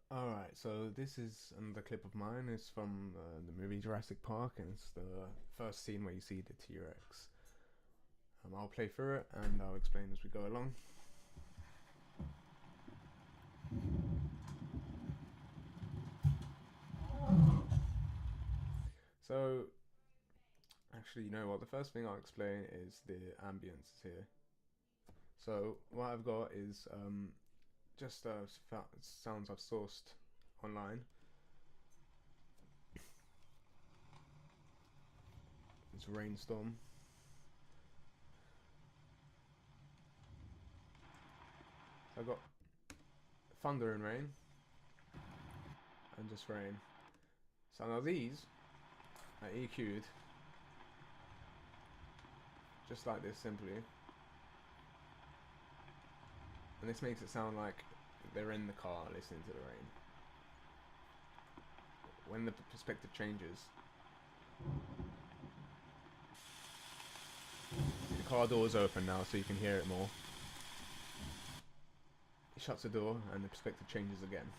Alright, so this is another clip of mine. It's from the movie Jurassic Park, and it's the first scene where you see the T-Rex. I'll play through it and I'll explain as we go along. So, actually, you know what? The first thing I'll explain is the ambience here. So, what I've got is just sounds I've sourced online. It's a rainstorm. So I've got thunder and rain, and just rain. So now these are EQ'd just like this simply, and this makes it sound like they're in the car listening to the rain. When the perspective changes, the car door's open now so you can hear it more. He shuts the door and the perspective changes again.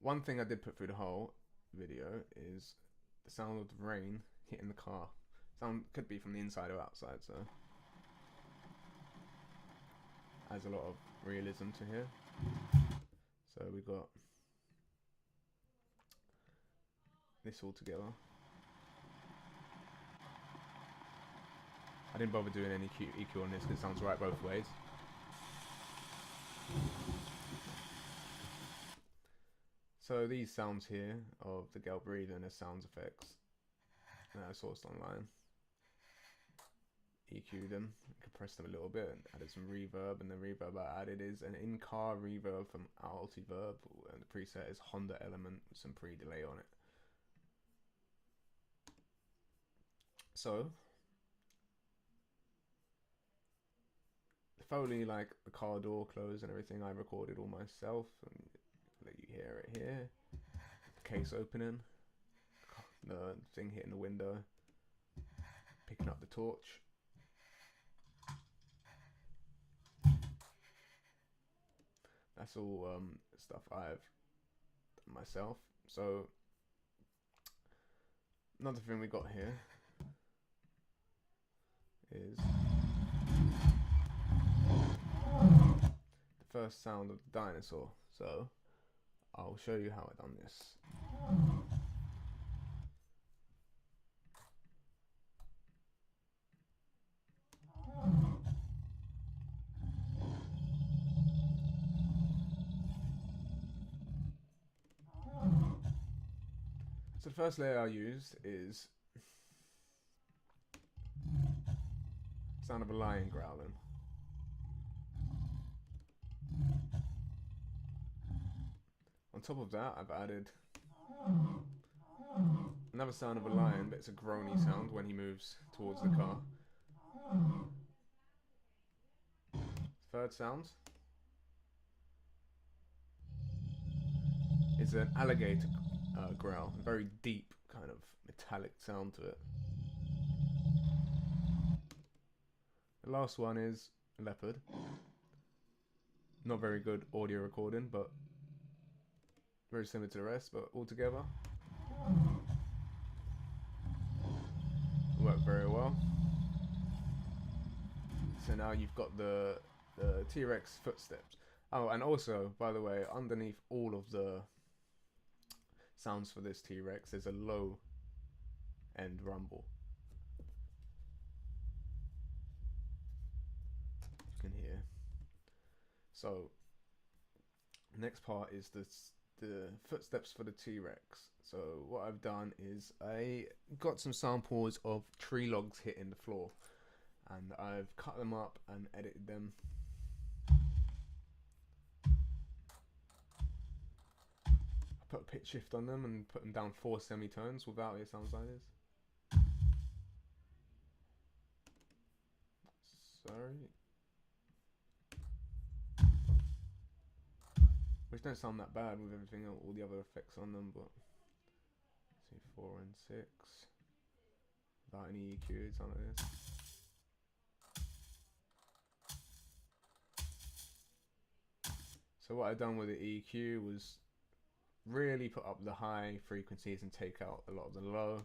One thing I did put through the whole video is the sound of the rain hitting the car. Sound could be from the inside or outside, so adds a lot of realism to here. So we got this all together. I didn't bother doing any EQ on this because it sounds right both ways. So these sounds here of the girl breathing as sound effects that I sourced online. EQ'd them, compressed them a little bit, and added some reverb, and the reverb I added is an in-car reverb from Altiverb, and the preset is Honda Element with some pre-delay on it. So, the Foley, like the car door close and everything, I recorded all myself, and let you hear it here. The case opening, the thing hitting the window, picking up the torch. That's all stuff I've done myself. So another thing we got here is the first sound of the dinosaur. So I'll show you how I done this. So the first layer I used is sound of a lion growling. On top of that, I've added another sound of a lion, but it's a groany sound when he moves towards the car. Third sound is an alligator growl, a very deep kind of metallic sound to it. The last one is a leopard. Not very good audio recording, but very similar to the rest, but all together work very well. So now you've got the T-Rex footsteps. Oh, and also, by the way, underneath all of the sounds for this T-Rex, there's a low end rumble. You can hear. So, next part is the footsteps for the T-Rex. So what I've done is I got some samples of tree logs hitting the floor, and I've cut them up and edited them. I put a pitch shift on them and put them down 4 semitones without it sounds like this. Sorry. Which don't sound that bad with everything, all the other effects on them, but See 4 and 6 without any EQ, it's on this. So what I've done with the EQ was really put up the high frequencies and take out a lot of the low.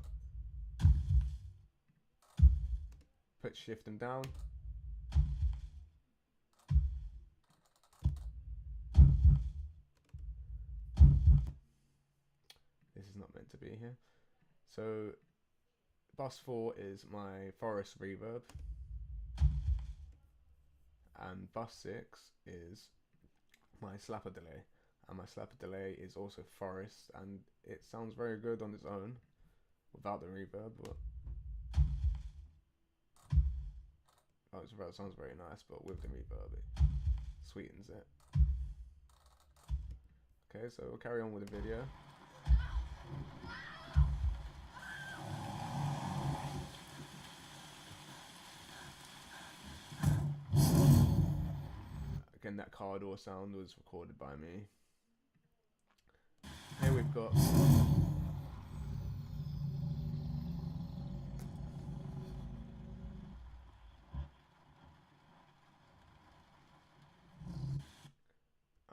Put shift them down. This is not meant to be here. So bus 4 is my forest reverb, and bus 6 is my slapper delay, and my slapper delay is also forest, and it sounds very good on its own without the reverb, but it sounds very nice, but with the reverb it sweetens it. Okay, so we'll carry on with the video. Again, that car door sound was recorded by me. Here we've got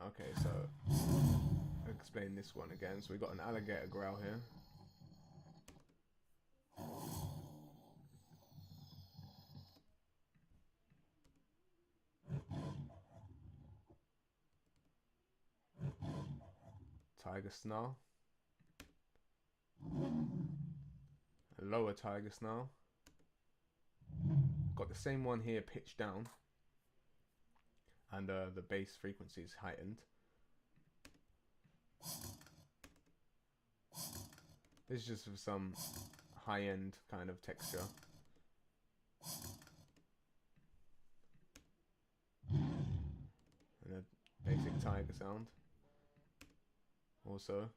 okay, so I'll explain this one again. So we've got an alligator growl here. Tiger snarl. A lower tiger snarl. Got the same one here pitched down, and the bass frequency is heightened. This is just for some high-end kind of texture. And a basic tiger sound. Also,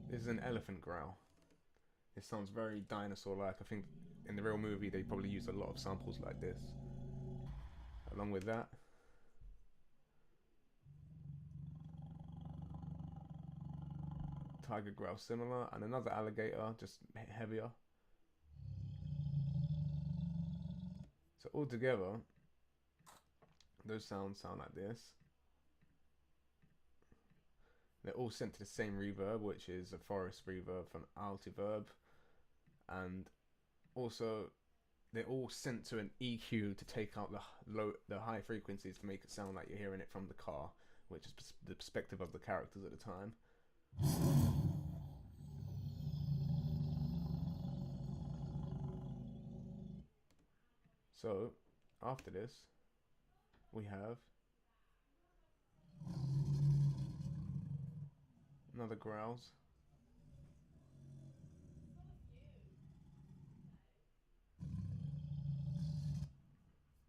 this is an elephant growl. It sounds very dinosaur-like. I think in the real movie they probably used a lot of samples like this. Along with that, tiger growl similar, and another alligator, just heavier. So all together, those sounds sound like this. They're all sent to the same reverb, which is a forest reverb from Altiverb, and also they're all sent to an EQ to take out the high frequencies to make it sound like you're hearing it from the car, which is the perspective of the characters at the time. So after this, we have another growls.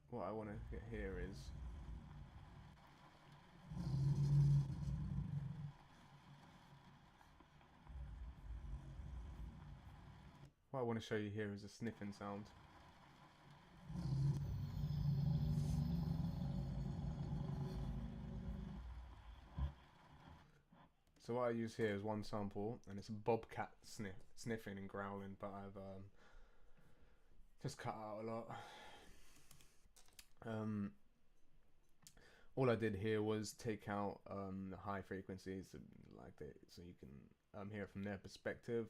What I want to get here is what I want to show you here is a sniffing sound. So what I use here is one sample, and it's a bobcat sniffing and growling, but I've just cut out a lot. All I did here was take out the high frequencies, like that, so you can hear it from their perspective.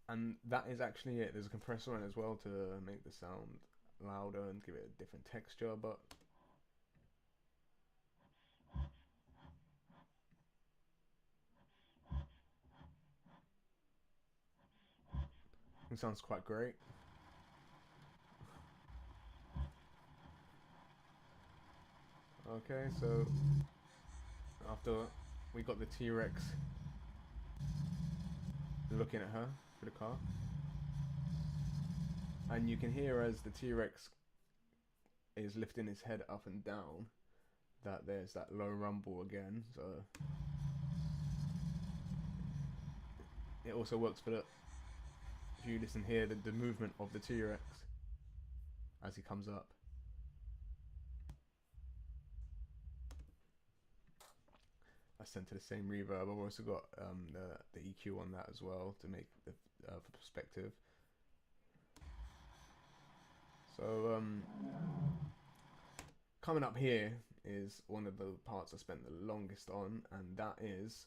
And that is actually it. There's a compressor on it as well to make the sound louder and give it a different texture, but it sounds quite great. Okay, so after we got the T-Rex looking at her through the car, and you can hear as the T-Rex is lifting his head up and down that there's that low rumble again. So it also works for the, if you listen here, the movement of the T-Rex as he comes up. center the same reverb. I've also got the EQ on that as well to make the for perspective. So coming up here is one of the parts I spent the longest on, and that is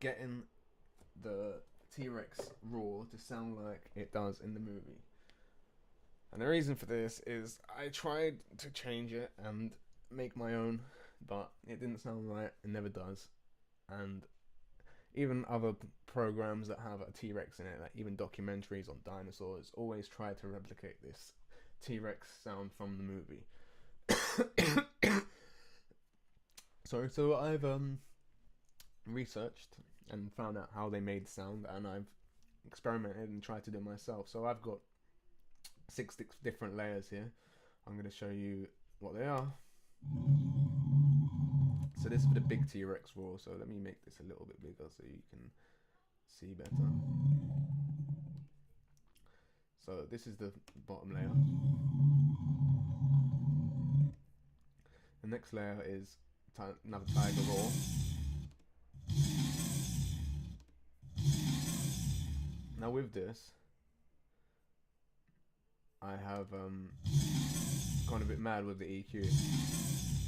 getting the T-Rex roar to sound like it does in the movie. And the reason for this is I tried to change it and make my own, but it didn't sound right. It never does. And even other programs that have a T-Rex in it, like even documentaries on dinosaurs, always try to replicate this T-Rex sound from the movie. Sorry, so I've researched and found out how they made the sound, and I've experimented and tried to do it myself. So I've got 6 different layers here. I'm going to show you what they are. So this is for the big T-Rex roar, so let me make this a little bit bigger so you can see better. So this is the bottom layer. The next layer is another tiger roar. Now with this, I have gone a bit mad with the EQ,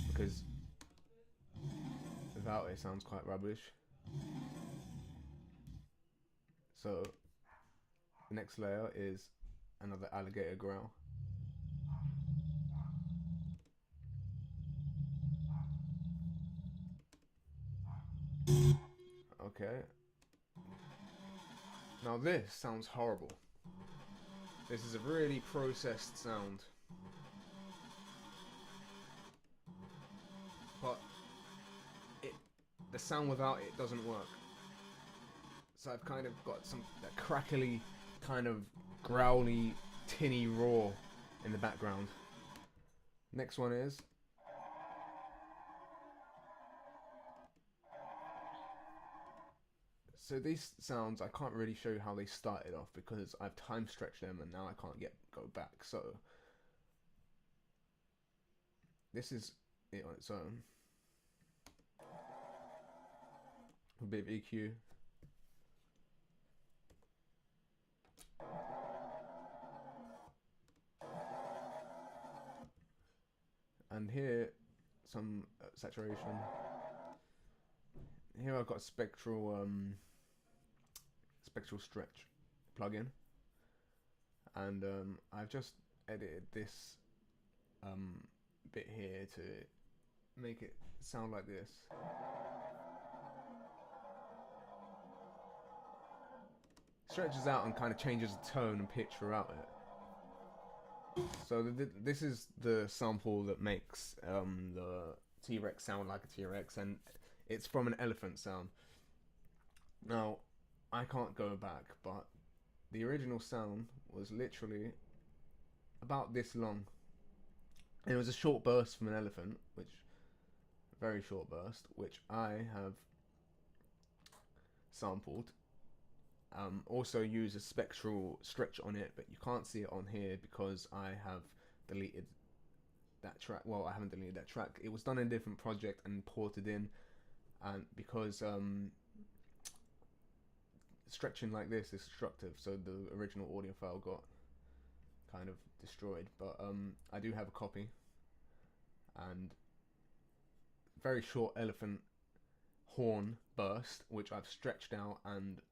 because without it sounds quite rubbish. So the next layer is another alligator growl. Okay. Now this sounds horrible. This is a really processed sound. But the sound without it doesn't work. So I've kind of got that crackly, kind of growly, tinny roar in the background. Next one is so these sounds, I can't really show you how they started off because I've time stretched them and now I can't go back. So this is it on its own. A bit of EQ. And here, some saturation. Here I've got a spectral stretch plugin, and I've just edited this bit here to make it sound like this. Stretches out and kind of changes the tone and pitch throughout it. So this is the sample that makes the T-Rex sound like a T-Rex, and it's from an elephant sound. Now, I can't go back, but the original sound was literally about this long. And it was a short burst from an elephant, very short burst, which I have sampled. Also use a spectral stretch on it, but you can't see it on here because I have deleted that track. Well, I haven't deleted that track. It was done in a different project and ported in, and because stretching like this is destructive, so the original audio file got kind of destroyed. But I do have a copy, and very short elephant horn burst, which I've stretched out and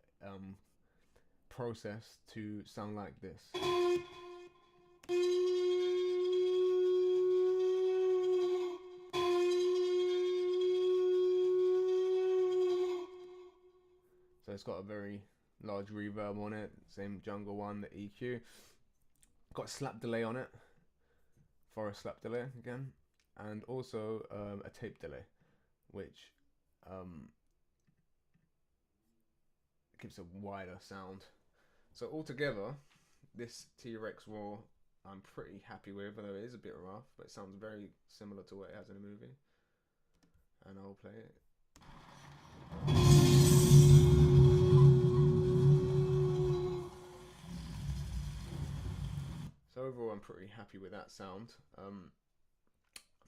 processed to sound like this. So it's got a very large reverb on it, same jungle one, the EQ. Got a slap delay on it, for a slap delay again, and also a tape delay, which gives a wider sound. So altogether, this T-Rex roar I'm pretty happy with, although it is a bit rough, but it sounds very similar to what it has in the movie. And I'll play it. So overall, I'm pretty happy with that sound. I'm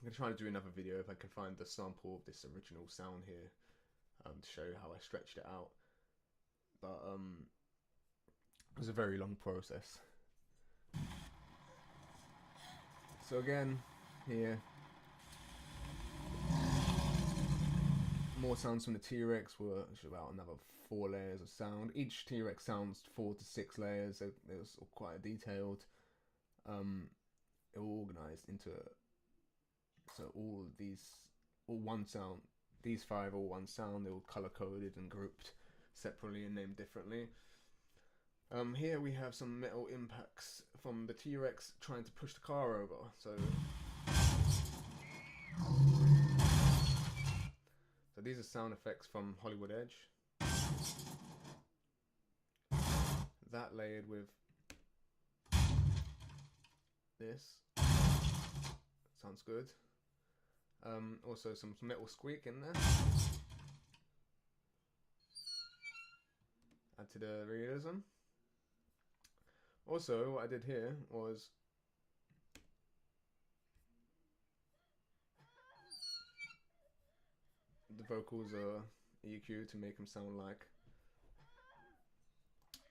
going gonna try to do another video if I can find the sample of this original sound here, to show you how I stretched it out. But it was a very long process. So again, here, more sounds from the T-Rex, which about another 4 layers of sound. Each T-Rex sounds 4 to 6 layers, so it was quite detailed. It all organized into, so all one sound. These 5 all one sound. They were color coded and grouped separately and named differently. Here we have some metal impacts from the T-Rex trying to push the car over. So these are sound effects from Hollywood Edge. That layered with this. Sounds good. Also some metal squeak in there. Add to the realism. Also, what I did here was the vocals are EQ to make them sound like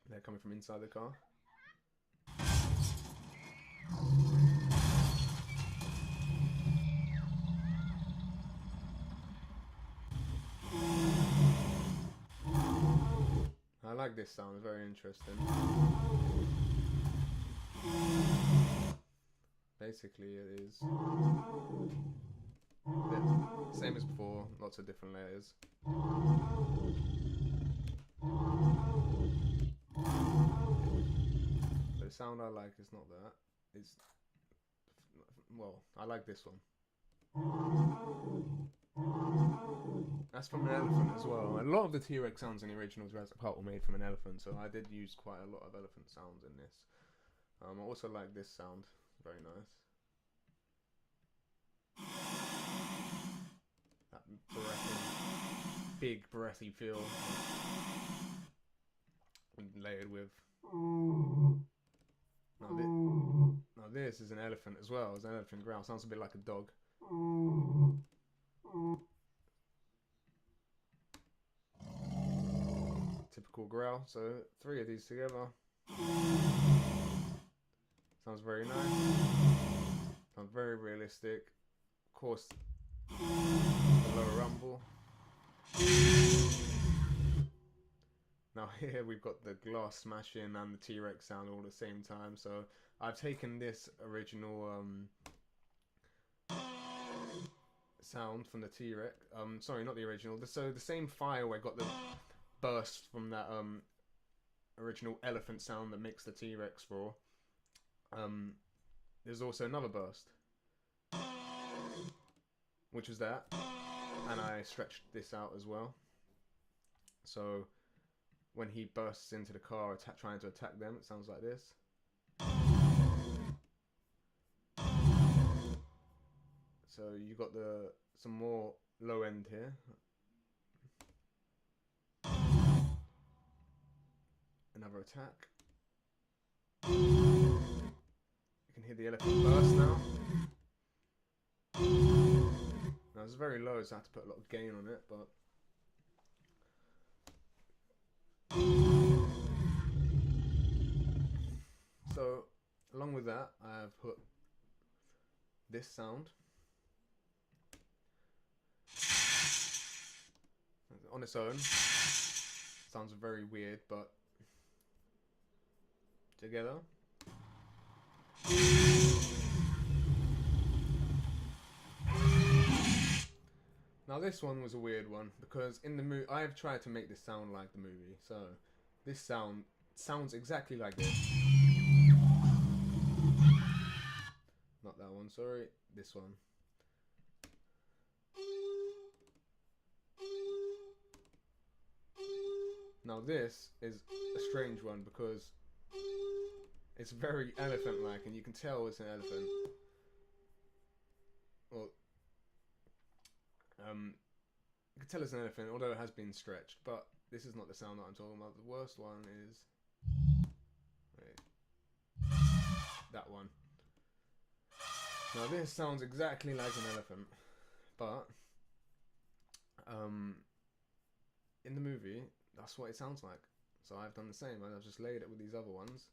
they're coming from inside the car. I like this sound, it's very interesting. Basically it is the same as before, lots of different layers. The sound I like is not that. It's, well, I like this one. That's from an elephant as well. A lot of the T-Rex sounds in the original Jurassic Park were made from an elephant, so I did use quite a lot of elephant sounds in this. I also like this sound, very nice. That big breathy feel, layered with. Now this is an elephant as well. It's an elephant growl. Sounds a bit like a dog. Typical growl. So 3 of these together. Sounds very nice. Sounds very realistic. Of course, the lower rumble. Now here we've got the glass smashing and the T-Rex sound all at the same time. So I've taken this original sound from the T-Rex. Sorry, not the original. So the same file I got the burst from that original elephant sound that makes the T-Rex roar. There's also another burst, which was that, and I stretched this out as well. So when he bursts into the car trying to attack them, it sounds like this. So you got some more low end here. Another attack. You can hear the elephant burst now. Now it's very low, so I have to put a lot of gain on it, but so along with that, I have put this sound on its own. Sounds very weird, but together. Now this one was a weird one because in the movie I have tried to make this sound like the movie. So this sound sounds exactly like this. Not that one, sorry. This one. Now this is a strange one because it's very elephant-like, and you can tell it's an elephant. Well, you can tell it's an elephant, although it has been stretched. But this is not the sound that I'm talking about. The worst one is that one. Now this sounds exactly like an elephant, but um, in the movie, that's what it sounds like. So I've done the same, and I've just laid it with these other ones,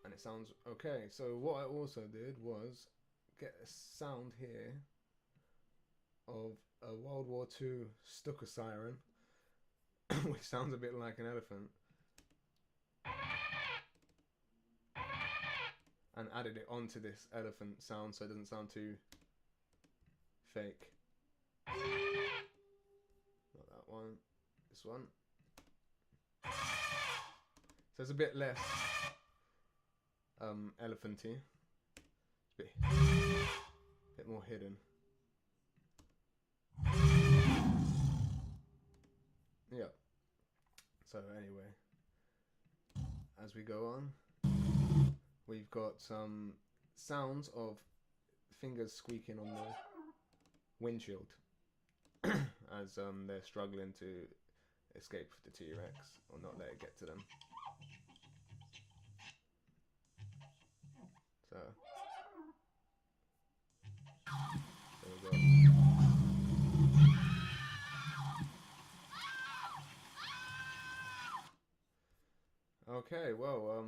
and it sounds okay. So what I also did was get a sound here of a World War II Stuka siren, which sounds a bit like an elephant, and added it onto this elephant sound so it doesn't sound too fake. Not that one, this one. So it's a bit less elephanty. It's a bit more hidden. Yeah. So anyway, as we go on, we've got some sounds of fingers squeaking on the windshield as they're struggling to escape the T-Rex or not let it get to them. So there we go. Okay, well, I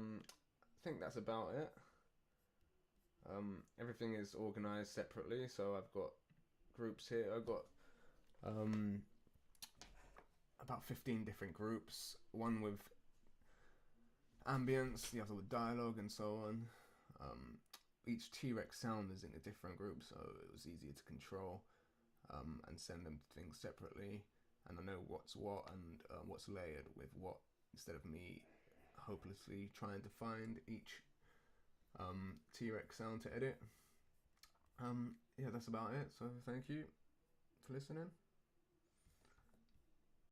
think that's about it. Everything is organized separately, so I've got groups here. I've got about 15 different groups, one with ambience, the other with dialogue, and so on. Each T-Rex sound is in a different group, so it was easier to control and send them things separately. And I know what's what and what's layered with what, instead of me hopelessly trying to find each T-Rex sound to edit. Yeah, that's about it. So thank you for listening.